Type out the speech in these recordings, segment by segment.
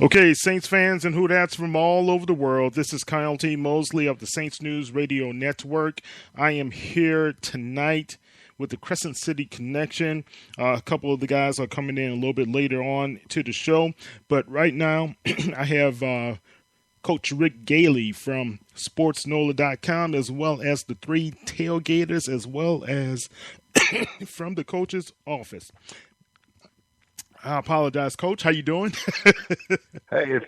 Okay, Saints fans and who that's from all over the world. This is Kyle T. Mosley of the Saints News Radio Network. I am here tonight with the Crescent City Connection. A couple of the guys are coming in a little bit later on to the show. But right now, I have Coach Rick Gailey from SportsNola.com, as well as the Three Tailgaters, as well as from the coach's office. I apologize, Coach. How you doing? Hey, it's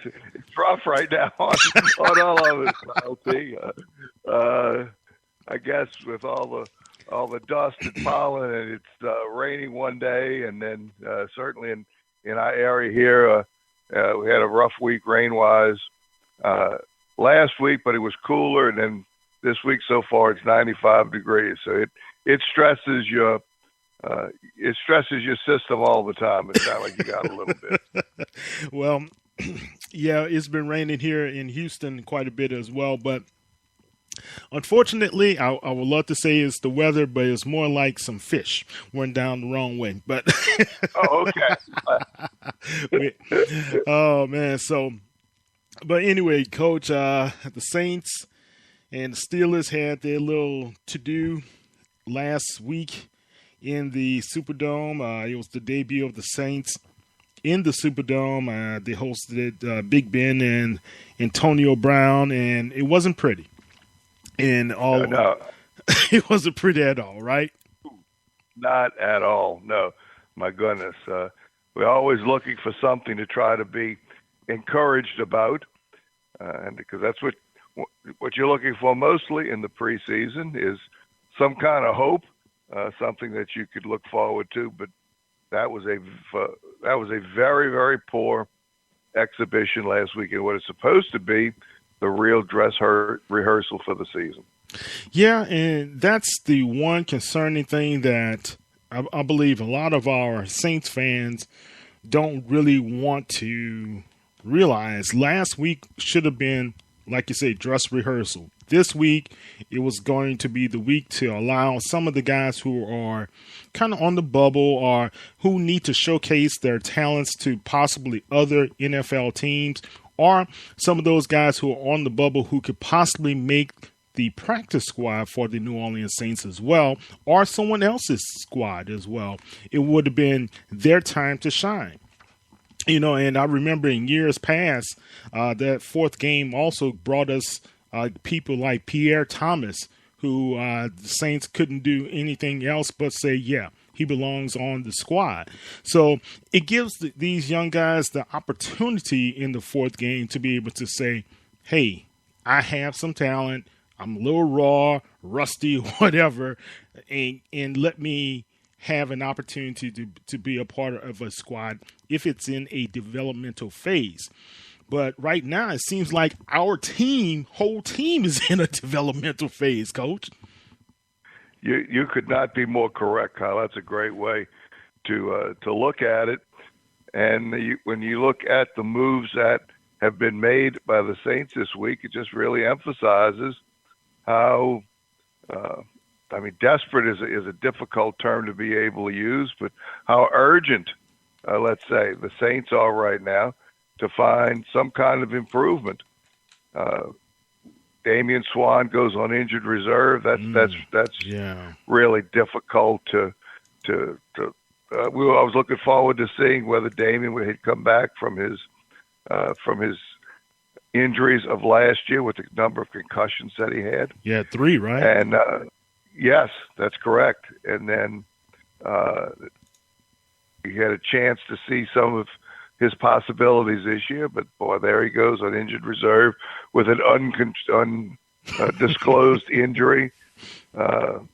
rough right now on all of us, LT. I guess with all the dust and pollen, and it's raining one day, and then certainly in our area here, we had a rough week rain-wise last week, but it was cooler, and then this week so far it's 95 degrees. So it stresses your system all the time. It sounds like you got a little bit. Well, yeah, it's been raining here in Houston quite a bit as well, but unfortunately, I would love to say it's the weather, but it's more like some fish went down the wrong way. But oh, okay. Oh man, but anyway, Coach, the Saints and the Steelers had their little to-do last week in the Superdome. It was the debut of the Saints in the Superdome. They hosted Big Ben and Antonio Brown, and it wasn't pretty. And no. It wasn't pretty at all, right? Not at all. No, my goodness. We're always looking for something to try to be encouraged about, and because that's what you're looking for mostly in the preseason is some kind of hope. Something that you could look forward to, but that was a very, very poor exhibition last week in what is supposed to be the real dress rehearsal for the season. Yeah, and that's the one concerning thing that I believe a lot of our Saints fans don't really want to realize. Last week should have been, like you say, dress rehearsal. This week, it was going to be the week to allow some of the guys who are kind of on the bubble or who need to showcase their talents to possibly other NFL teams, or some of those guys who are on the bubble who could possibly make the practice squad for the New Orleans Saints as well, or someone else's squad as well. It would have been their time to shine. You know, and I remember in years past, that fourth game also brought us people like Pierre Thomas, who the Saints couldn't do anything else but say, yeah, he belongs on the squad. So it gives these young guys the opportunity in the fourth game to be able to say, hey, I have some talent. I'm a little raw, rusty, whatever, and let me have an opportunity to be a part of a squad if it's in a developmental phase. But right now, it seems like our whole team is in a developmental phase, Coach. You could not be more correct, Kyle. That's a great way to look at it. And when you look at the moves that have been made by the Saints this week, it just really emphasizes how, desperate is a difficult term to be able to use, but how urgent, let's say, the Saints are right now to find some kind of improvement. Damian Swann goes on injured reserve. That's really difficult to. I was looking forward to seeing whether Damian would come back from his injuries of last year with the number of concussions that he had. Yeah, 3, right? And yes, that's correct. And then he had a chance to see some of his possibilities this year, but boy, there he goes on injured reserve with an undisclosed injury. Now,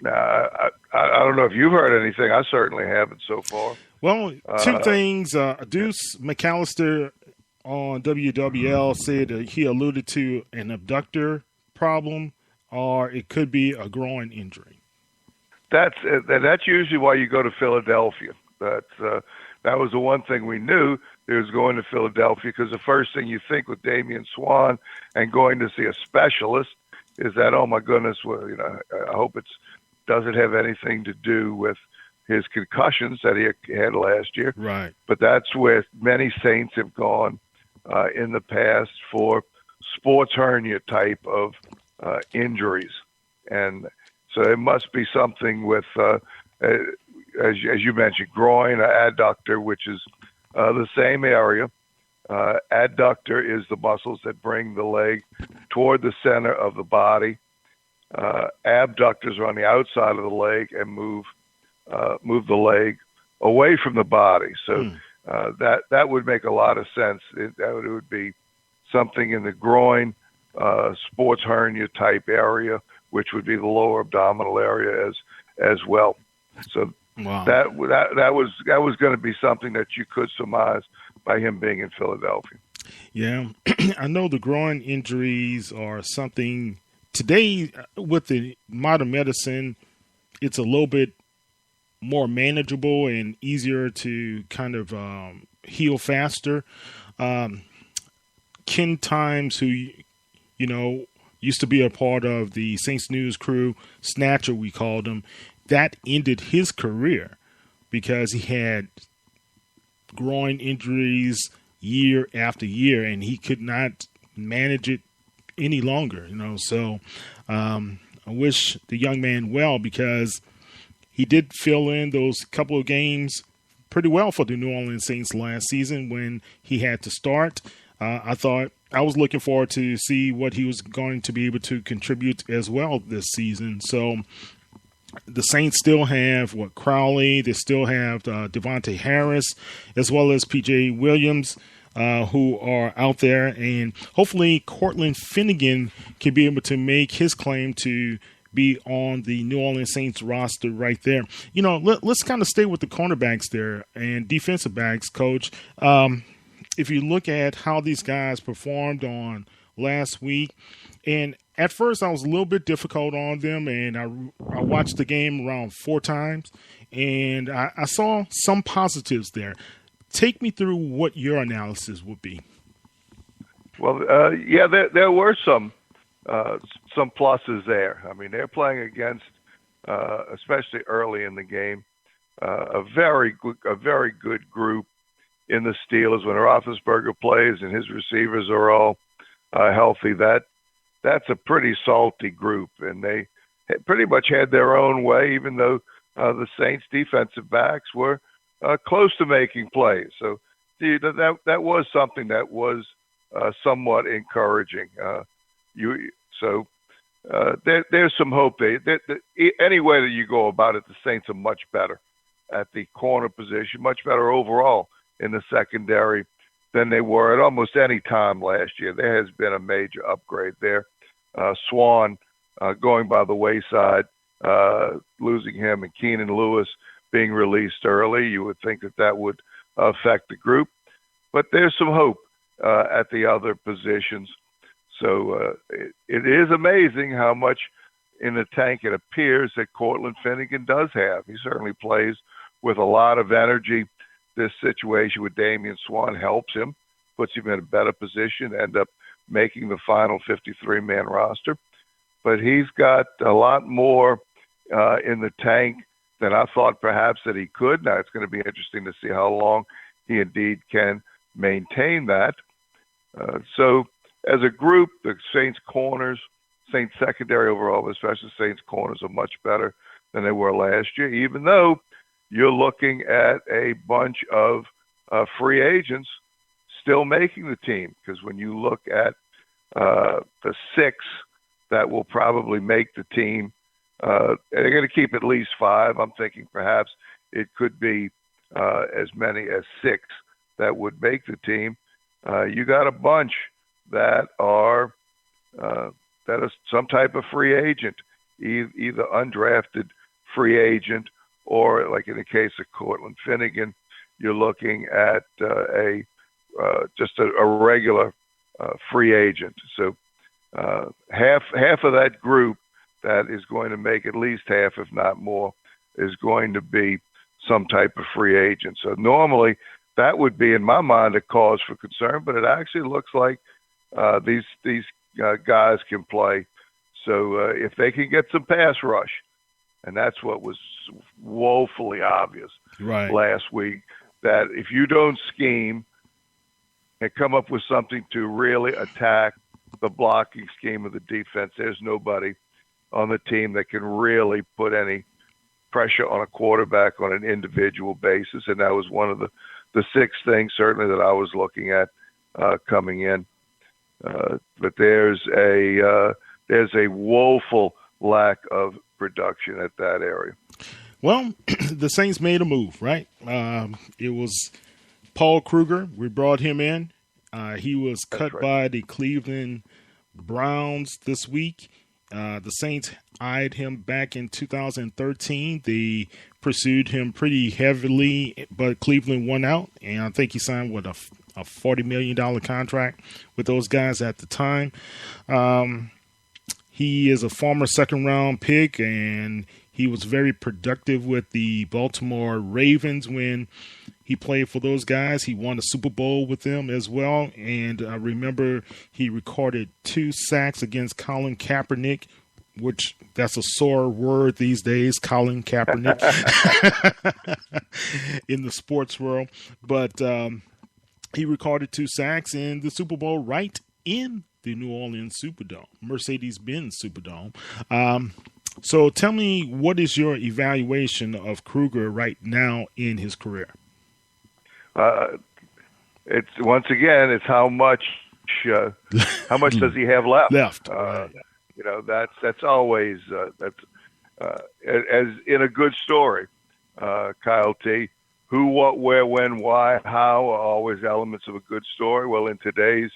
I don't know if you've heard anything. I certainly haven't so far. Well, two things. Deuce McAllister on WWL said he alluded to an abductor problem, or it could be a groin injury. That's usually why you go to Philadelphia. That was the one thing we knew. It was going to Philadelphia because the first thing you think with Damian Swann and going to see a specialist is that, oh my goodness, well, I hope it doesn't have anything to do with his concussions that he had last year. Right. But that's where many Saints have gone in the past for sports hernia type of injuries. And so it must be something with, as you mentioned, groin, adductor, which is the same area. Adductor is the muscles that bring the leg toward the center of the body. Abductors are on the outside of the leg and move the leg away from the body. So that would make a lot of sense. It would be something in the groin, sports hernia type area, which would be the lower abdominal area as well. So wow. that was going to be something that you could surmise by him being in Philadelphia. Yeah, I know the groin injuries are something today with the modern medicine. It's a little bit more manageable and easier to kind of heal faster. Ken Times, who used to be a part of the Saints News crew, Snatcher we called him, that ended his career because he had groin injuries year after year, and he could not manage it any longer. So I wish the young man well, because he did fill in those couple of games pretty well for the New Orleans Saints last season when he had to start. I was looking forward to see what he was going to be able to contribute as well this season. So the Saints still have Crowley. They still have Devontae Harris, as well as P.J. Williams, who are out there. And hopefully Cortland Finnegan can be able to make his claim to be on the New Orleans Saints roster right there. Let's kind of stay with the cornerbacks there and defensive backs, Coach. If you look at how these guys performed on last week, and at first I was a little bit difficult on them, and I watched the game around 4 times, and I saw some positives there. Take me through what your analysis would be. Well, there were some pluses there. I mean, they're playing against, especially early in the game, a very good group in the Steelers. When Roethlisberger plays and his receivers are all healthy, that's a pretty salty group, and they pretty much had their own way, even though the Saints defensive backs were close to making plays. So that was something that was somewhat encouraging. There's some hope. Any way that you go about it, the Saints are much better at the corner position, much better overall in the secondary than they were at almost any time last year. There has been a major upgrade there. Swan going by the wayside, losing him, and Keenan Lewis being released early. You would think that would affect the group. But there's some hope at the other positions. So it is amazing how much in the tank it appears that Cortland Finnegan does have. He certainly plays with a lot of energy. This situation with Damian Swan helps him, puts him in a better position, end up making the final 53-man roster. But he's got a lot more in the tank than I thought perhaps that he could. Now, it's going to be interesting to see how long he indeed can maintain that. So as a group, the Saints corners, Saints secondary overall, especially Saints corners, are much better than they were last year, even though you're looking at a bunch of free agents still making the team. Because when you look at the 6 that will probably make the team, they're going to keep at least 5. I'm thinking perhaps it could be as many as 6 that would make the team. You got a bunch that are some type of free agent, either undrafted free agent, or like in the case of Cortland Finnegan, you're looking at just a regular free agent. So half of that group that is going to make at least half, if not more, is going to be some type of free agent. So normally that would be, in my mind, a cause for concern, but it actually looks like these guys can play. So if they can get some pass rush, and that's what was woefully obvious last week, that if you don't scheme and come up with something to really attack the blocking scheme of the defense. There's nobody on the team that can really put any pressure on a quarterback on an individual basis, and that was one of the six things certainly that I was looking at coming in. But there's a woeful lack of production at that area. Well, the Saints made a move, right? It was Paul Kruger. We brought him in. He was cut by the Cleveland Browns this week. The Saints eyed him back in 2013. They pursued him pretty heavily, but Cleveland won out, and I think he signed with a $40 million contract with those guys at the time. He is a former second-round pick, and he was very productive with the Baltimore Ravens when he played for those guys. He won a Super Bowl with them as well. And I remember he recorded 2 sacks against Colin Kaepernick, which that's a sore word these days, Colin Kaepernick, in the sports world. But he recorded 2 sacks in the Super Bowl right in the New Orleans Superdome, Mercedes-Benz Superdome. So tell me, what is your evaluation of Kruger right now in his career? It's once again, it's how much does he have left? You know, that's always as in a good story, Kyle T. Who, what, where, when, why, how are always elements of a good story. Well, in today's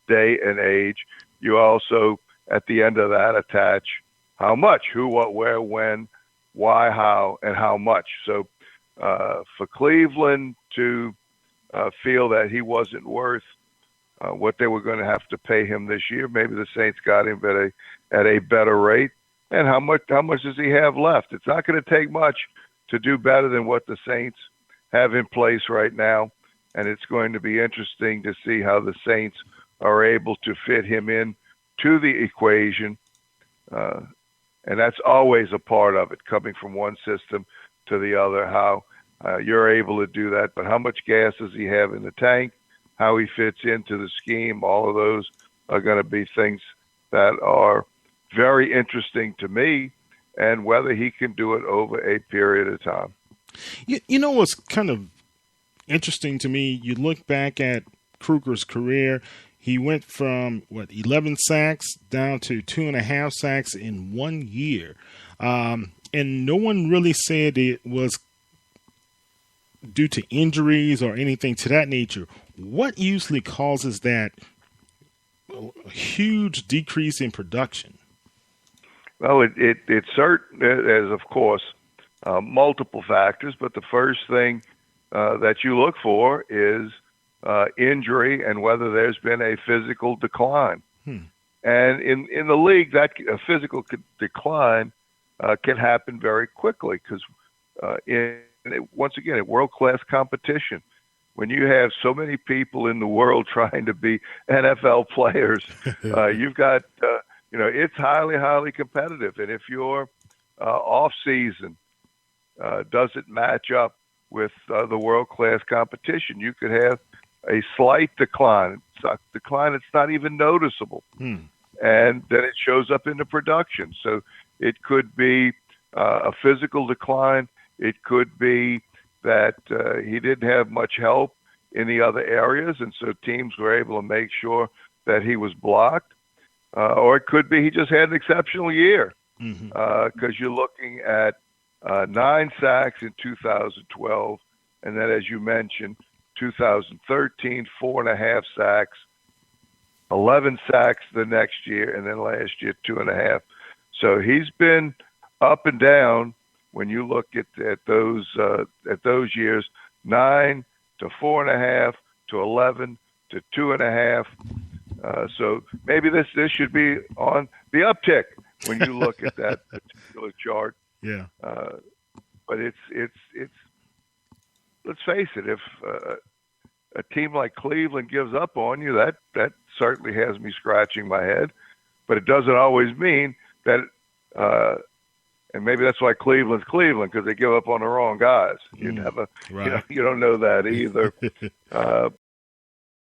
day and age, you also at the end of that attach how much, who, what, where, when, why, how, and how much. So for Cleveland to feel that he wasn't worth what they were going to have to pay him this year, maybe the Saints got him at a better rate. And how much does he have left? It's not going to take much to do better than what the Saints have in place right now, and it's going to be interesting to see how the Saints are able to fit him in to the equation. And that's always a part of it, coming from one system to the other, how you're able to do that. But how much gas does he have in the tank, how he fits into the scheme, all of those are going to be things that are very interesting to me, and whether he can do it over a period of time. You know what's kind of interesting to me? You look back at Kruger's career, he went from, 11 sacks down to 2.5 sacks in 1 year. And no one really said it was due to injuries or anything to that nature. What usually causes that huge decrease in production? Well, it certainly is, of course, multiple factors, but the first thing that you look for is injury and whether there's been a physical decline. And in the league, that a physical decline can happen very quickly because once again, in world-class competition, when you have so many people in the world trying to be NFL players, you've got, it's highly, highly competitive. And if your off-season doesn't match up with the world-class competition, you could have a slight decline. It's a decline that's not even noticeable. And then it shows up in the production. So it could be a physical decline. It could be that he didn't have much help in the other areas, and so teams were able to make sure that he was blocked. Or it could be he just had an exceptional year because you're looking at 9 sacks in 2012, and then, as you mentioned, 2013, 4.5 sacks, 11 sacks the next year, and then last year, 2.5. So he's been up and down when you look at those years, 9 to 4.5 to 11 to 2.5. So maybe this should be on the uptick when you look at that particular chart. Yeah. But it's let's face it, if a team like Cleveland gives up on you, that certainly has me scratching my head. But it doesn't always mean that, and maybe that's why Cleveland's Cleveland, because they give up on the wrong guys. You never, right. you don't know that either.